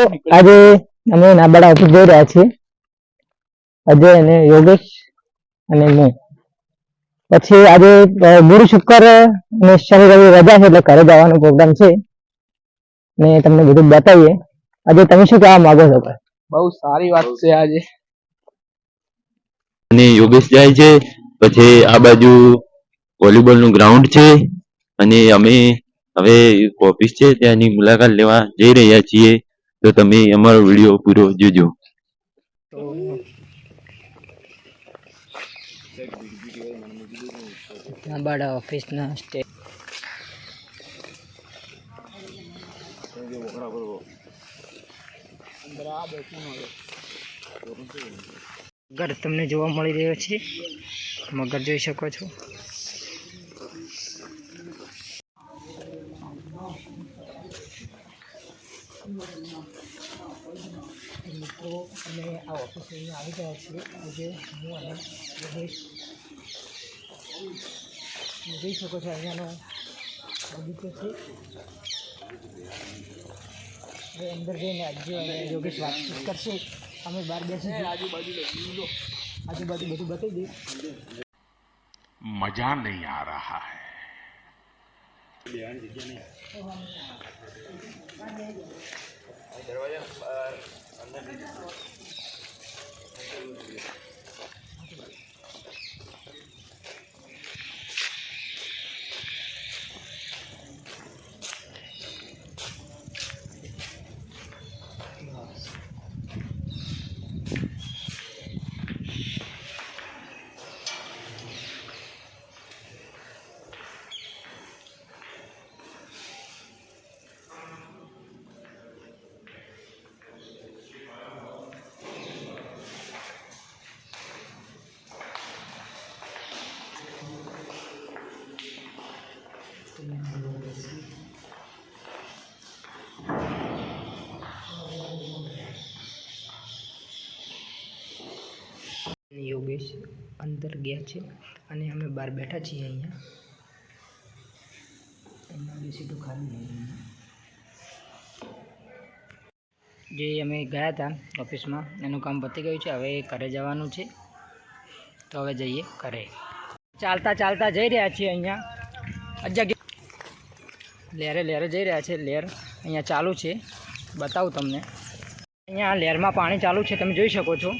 આજે અમે નાબાડા ઓફિસ જઈ રહ્યા છીએ, અજય અને યોગેશ અને હું. પછી આજે ગુરુ શુક્ર અને શનિ રવિ રજા છે એટલે ઘરે જવાનો પ્રોગ્રામ છે ને તમને બધું બતાવીએ. આજે તમે શું કહેવા માંગો છો? બહુ સારી વાત છે આજે. અને યોગેશ જાય છે, પછી આ બાજુ વોલીબોલ નું ગ્રાઉન્ડ છે અને અમે હવે ઓફિસ છે ત્યાંની મુલાકાત લેવા જઈ રહ્યા છીએ. તો તમે અમારો વિડીયો પૂરો જોજો. નાબાડા ઓફિસના સ્ટે મગર તમને જોવા મળી રહ્યો છે. મગર જોઈ શકો છો. મિત્રો અમે આ ઓફિસ આવી ગયા છીએ. આજે હું અને યોગેશ જોઈ શકો છો અહીંયાનો બગીચો છે. હવે અંદર જઈને આજે અને યોગેશ વાતચીત કરશે. અમે બહાર બેસી આજુબાજુ બધું બતાવી દઈએ. मजा नहीं आ रहा है. યોગેશ અંદર ગયા છે અને અમે બહાર બેઠા છીએ. અહીંયા સીટું ખાલી નહીં. જે અમે ગયા હતા ઓફિસમાં એનું કામ પતી ગયું છે. હવે ઘરે જવાનું છે તો હવે જઈએ ઘરે. ચાલતા ચાલતા જઈ રહ્યા છીએ. અહીંયા લહેરે જઈ રહ્યા છે. લહેર અહીંયા ચાલુ છે, બતાવું તમને. અહીંયા લહેરમાં પાણી ચાલુ છે, તમે જોઈ શકો છો.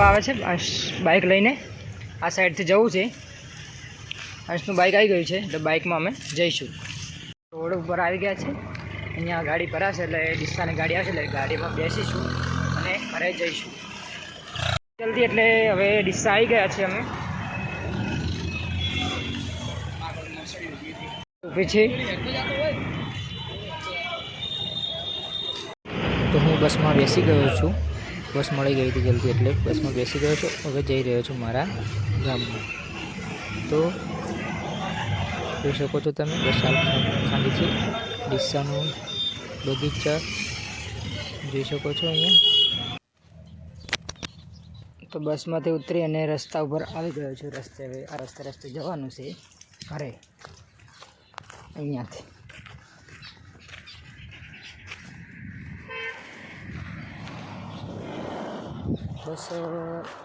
આવે છે બાઇક લઈને. આ સાઈડથી જવું છે. અંશનું બાઇક આવી ગયું છે એટલે બાઇકમાં અમે જઈશું. રોડ ઉપર આવી ગયા છે. અહીંયા ગાડી ભરાશે એટલે ડિસ્કાની ગાડી આવશે એટલે ગાડીમાં બેસીશું અને ઘરે જઈશું જલ્દી. એટલે હવે ડિસ્કા આવી ગયા છે. અમે ઊભી છે તો હું બસમાં બેસી ગયો છું. બસ મળી ગઈ હતી જલ્દી એટલે બસમાં બેસી ગયો છું. હવે જઈ રહ્યો છું મારા ગામમાં. તો જોઈ શકો છો તમે બસ ખાલી છે. ડીસાનું બગીચા જોઈ શકો છો અહીંયા. તો બસમાંથી ઉતરી અને રસ્તા ઉપર આવી ગયો છું. હવે આ રસ્તે જવાનું છે ઘરે અહીંયાથી. બસ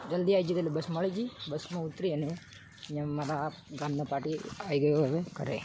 જલ્દી આવી જઈ એટલે બસ મળી ગઈ. બસમાં ઉતરી અને અહીંયા મારા ગામના પાર્ટી આવી ગયો હવે ઘરે.